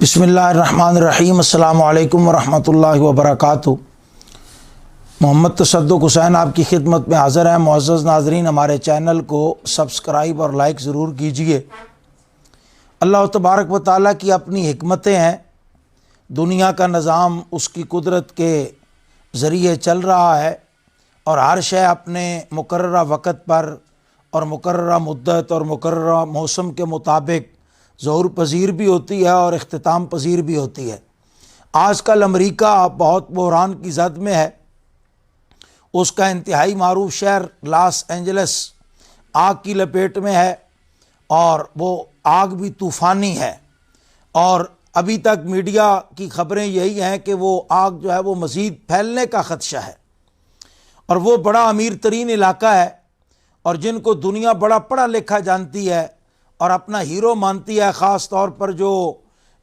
बिस्मिल्लाहिर्रहमानिर्रहीम अस्सलामु अलैकुम वरहमतुल्लाहि वबरकातुहू। मोहम्मद तसद्दुक़ हुसैन आपकी खिदमत में हाज़िर है। मुअज़्ज़ज़ नाज़रीन, हमारे चैनल को सब्सक्राइब और लाइक ज़रूर कीजिए। अल्लाह तबारक व तआला की अपनी हिकमतें हैं। दुनिया का निज़ाम उसकी कुदरत के ज़रिए चल रहा है और हर शय अपने मुकर्ररा वक़्त पर और मुकर्ररा मुद्दत और मुकर्ररा मौसम के मुताबिक ज़हूर पज़ीर भी होती है और इख्तिताम पज़ीर भी होती है। आजकल अमरीका बहुत बहरान की ज़द में है। उसका इंतहाई मारूफ शहर लॉस एंजल्स आग की लपेट में है और वो आग भी तूफ़ानी है। और अभी तक मीडिया की ख़बरें यही हैं कि वो आग जो है वो मज़ीद फैलने का ख़दशा है। और वो बड़ा अमीर तरीन इलाका है और जिनको दुनिया बड़ा पढ़ा लिखा जानती है और अपना हीरो मानती है, ख़ास तौर पर जो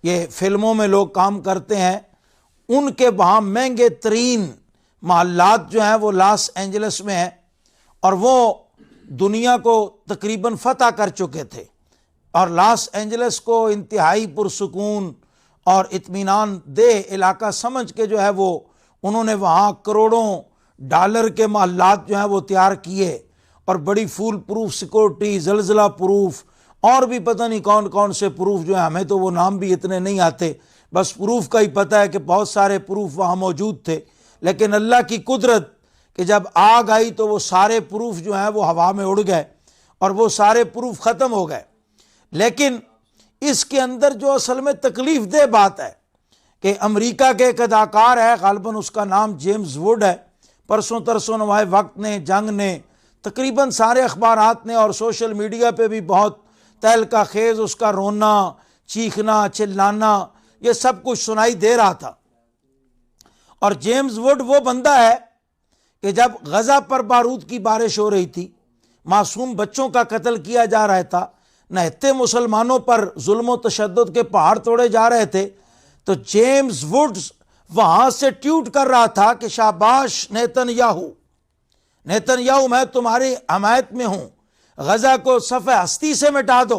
ये फ़िल्मों में लोग काम करते हैं, उनके वहाँ महंगे तरीन महल्लात जो हैं वो लॉस एंजल्स में हैं और वो दुनिया को तकरीबन फ़तह कर चुके थे। और लॉस एंजल्स को इंतहाई पुरसुकून और इत्मीनान दे इलाका समझ के जो है वो उन्होंने वहाँ करोड़ों डॉलर के महल्लात जो हैं वो तैयार किए और बड़ी फूल प्रूफ सिक्योरिटी, ज़लज़ला प्रूफ और भी पता नहीं कौन कौन से प्रूफ जो है, हमें तो वो नाम भी इतने नहीं आते, बस प्रूफ का ही पता है कि बहुत सारे प्रूफ वहाँ मौजूद थे। लेकिन अल्लाह की कुदरत कि जब आग आई तो वो सारे प्रूफ जो हैं वो हवा में उड़ गए और वो सारे प्रूफ ख़त्म हो गए। लेकिन इसके अंदर जो असल में तकलीफ़ दह बात है कि अमेरिका के एक अदाकार है, ग़ालिबन उसका नाम जेम्स वुड है। परसों तरसों नवाए वक्त ने, जंग ने, तकरीबन सारे अखबारात ने और सोशल मीडिया पे भी बहुत तहलका खेज़ उसका रोना, चीखना, चिल्लाना, ये सब कुछ सुनाई दे रहा था। और जेम्स वुड वो बंदा है कि जब गज़ा पर बारूद की बारिश हो रही थी, मासूम बच्चों का कत्ल किया जा रहा था, नहते मुसलमानों पर जुल्म व तशद्दुद के पहाड़ तोड़े जा रहे थे, तो जेम्स वुड वहाँ से ट्वीट कर रहा था कि शाबाश नेतन्याहू, नेतन्याहू मैं तुम्हारी हमायत में हूँ, गज़ा को सफ़े हस्ती से मिटा दो।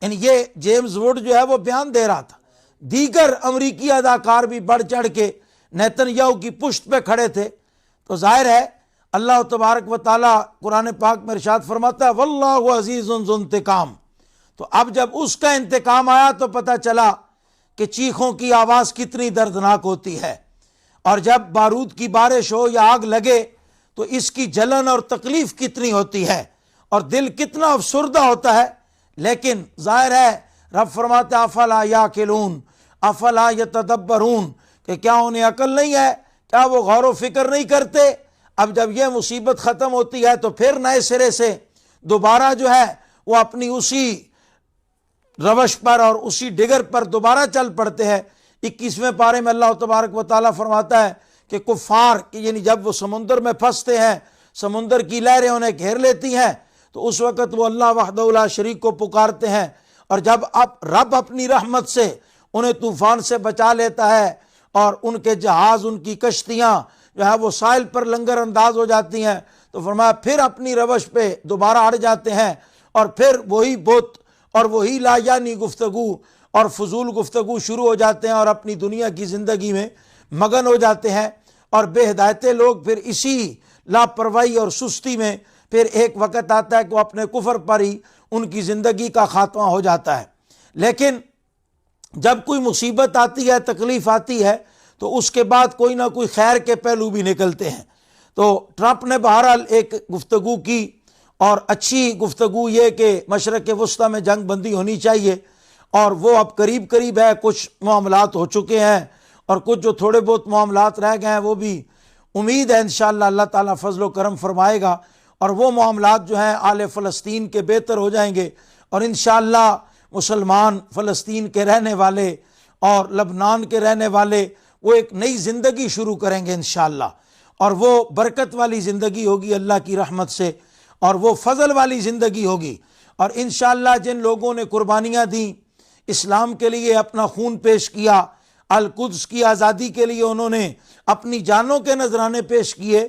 यानी ये जेम्स वुड जो है वो बयान दे रहा था। दीगर अमरीकी अदाकार भी बढ़ चढ़ के नेतन्याहू की पुश्त पे खड़े थे। तो जाहिर है अल्लाह तबारक व तआला कुरान पाक में इरशाद फरमाता है वल्लाहु अज़ीज़ुन ज़ु इंतिकाम। तो अब जब उसका इंतकाम आया तो पता चला कि चीखों की आवाज़ कितनी दर्दनाक होती है। और जब बारूद की बारिश हो या आग लगे तो इसकी जलन और तकलीफ़ कितनी होती है और दिल कितना अफसुर्दा होता है। लेकिन जाहिर है रब फरमाते अफला याकिलून अफला यतदब्बरून कि क्या उन्हें अकल नहीं है, क्या वो गौर व फिक्र नहीं करते। अब जब यह मुसीबत ख़त्म होती है तो फिर नए सिरे से दोबारा जो है वो अपनी उसी रवश पर और उसी डिगर पर दोबारा चल पड़ते हैं। 21वें पारे में अल्लाह तबारक व तआला फरमाता है कि कुफ़ार कि यानी जब वो समुंदर में फंसते हैं, समुंदर की लहरें उन्हें घेर लेती हैं, तो उस वक़्त वो अल्लाह वहदहू ला शरीक को पुकारते हैं। और जब अब रब अपनी रहमत से उन्हें तूफ़ान से बचा लेता है और उनके जहाज़, उनकी कश्तियाँ जो है वो साहिल पर लंगर अंदाज हो जाती हैं, तो फरमाया फिर अपनी रवश पे दोबारा अड़ जाते हैं और फिर वही बुत और वही लायानी गुफ्तगू और फजूल गुफ्तगू शुरू हो जाते हैं और अपनी दुनिया की ज़िंदगी में मगन हो जाते हैं। और बेहिदायते लोग फिर इसी लापरवाही और सुस्ती में फिर एक वक़्त आता है कि वो अपने कुफर पर ही उनकी ज़िंदगी का खात्मा हो जाता है। लेकिन जब कोई मुसीबत आती है, तकलीफ़ आती है, तो उसके बाद कोई ना कोई खैर के पहलू भी निकलते हैं। तो ट्रंप ने बहरहाल एक गुफ्तगू की और अच्छी गुफ्तगू ये कि मशरक़ वस्ता में जंग बंदी होनी चाहिए और वो अब करीब करीब है। कुछ मामलात हो चुके हैं और कुछ जो थोड़े बहुत मामलात रह गए हैं वो भी उम्मीद है इंशाअल्लाह अल्लाह ताला फजल व करम फरमाएगा और वो मामलात जो हैं आले फ़लस्तीन के बेहतर हो जाएंगे और इंशाअल्लाह मुसलमान फ़लस्तीन के रहने वाले और लबनान के रहने वाले वो एक नई ज़िंदगी शुरू करेंगे इंशाअल्लाह। और वो बरकत वाली ज़िंदगी होगी अल्लाह की रहमत से और वो फ़ज़ल वाली ज़िंदगी होगी। और इंशाअल्लाह जिन लोगों ने कुर्बानियाँ दी, इस्लाम के लिए अपना खून पेश किया, अल कुद्स की आज़ादी के लिए उन्होंने अपनी जानों के नजराने पेश किए,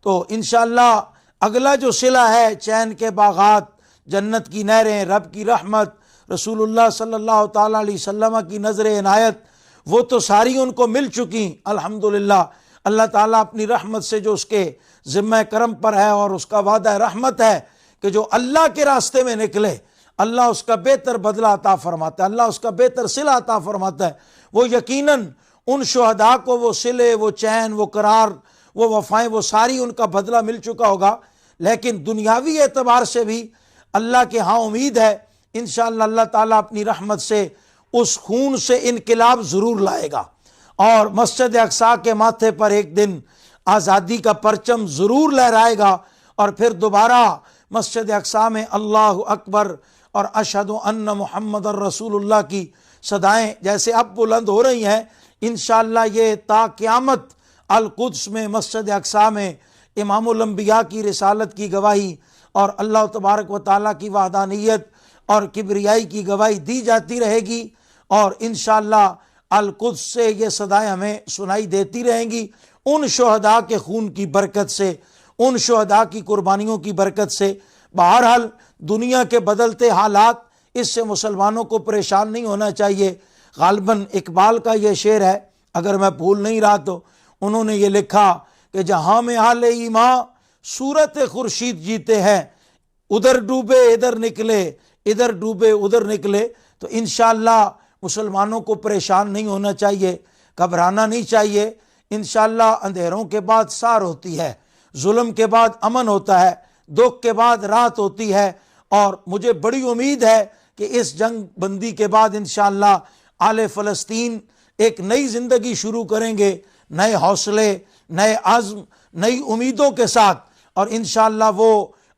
तो इंशाअल्लाह अगला जो सिला है चैन के बागात, जन्नत की नहरें, रब की रहमत, रसूलुल्लाह सल्लल्लाहु ताला अलैहि वसल्लम की नज़र इनायत वो तो सारी उनको मिल चुकी अल्हम्दुलिल्लाह। अल्लाह ताला अपनी रहमत से जो उसके ज़िम्मे करम पर है और उसका वादा रहमत है कि जो अल्लाह के रास्ते में निकले अल्लाह उसका बेहतर बदला अता फरमाता है, अल्लाह उसका बेहतर सिला अता फरमाता है। वो यकीनन उन शुहदा को वो सिले, वो चैन, वो करार, वो वफ़ाएँ, वो सारी उनका बदला मिल चुका होगा। लेकिन दुनियावी एतबार से भी अल्लाह के यहाँ उम्मीद है इंशाअल्लाह अल्लाह ताला अपनी रहमत से उस खून से इनकलाब ज़रूर लाएगा और मस्जिद अक्सा के माथे पर एक दिन आज़ादी का परचम ज़रूर लहराएगा और फिर दोबारा मस्जिद अक्सा में अल्लाहु अकबर और अशहदु अन्ना मुहम्मदुर रसूलुल्लाह की सदाएँ जैसे अब बुलंद हो रही हैं, इंशाअल्लाह ये ता क़यामत अल कुद्स में मस्जिद अक्सा में इमामुल अंबिया की रिसालत की गवाही और अल्लाह तबारक व तआला की वहदानियत और किब्रियाई की गवाही दी जाती रहेगी और इंशाअल्लाह अल कुद्स से ये सदाएँ हमें सुनाई देती रहेंगी। उन शुहदा के खून की बरकत से, उन शुहदा की कुर्बानियों की बरकत से। बहरहाल दुनिया के बदलते हालात, इससे मुसलमानों को परेशान नहीं होना चाहिए। गालिबन इकबाल का ये शेर है, अगर मैं भूल नहीं रहा तो उन्होंने ये लिखा कि जहाँ में आले ईमान सूरत खुर्शीद जीते हैं, उधर डूबे इधर निकले, इधर डूबे उधर निकले। तो इंशाअल्लाह मुसलमानों को परेशान नहीं होना चाहिए, घबराना नहीं चाहिए। इंशाअल्लाह अंधेरों के बाद सार होती है, जुल्म के बाद अमन होता है, दुख के बाद राहत होती है और मुझे बड़ी उम्मीद है कि इस जंग बंदी के बाद इंशाअल्लाह आले फ़लस्तीन एक नई ज़िंदगी शुरू करेंगे, नए हौसले, नए आज़्म, नई उम्मीदों के साथ और इंशाअल्लाह वो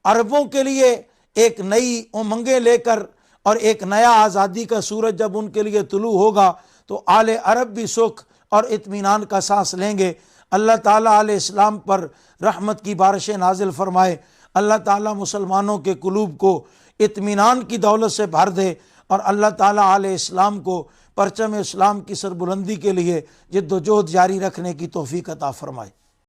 अरबों के लिए एक नई उमंगें लेकर और एक नया आज़ादी का सूरज जब उनके लिए तुलू होगा तो आले अरब भी सुख और इत्मीनान का सांस लेंगे। अल्लाह ताला आले इस्लाम पर रहमत की बारिशें नाजिल फरमाए। अल्लाह ताला मुसलमानों के कुलूब को इत्मीनान की दौलत से भर दे और अल्लाह ताला आले इस्लाम को परचम इस्लाम की सरबुलंदी के लिए जिद्दोजहद जारी रखने की तौफीक अता फरमाए।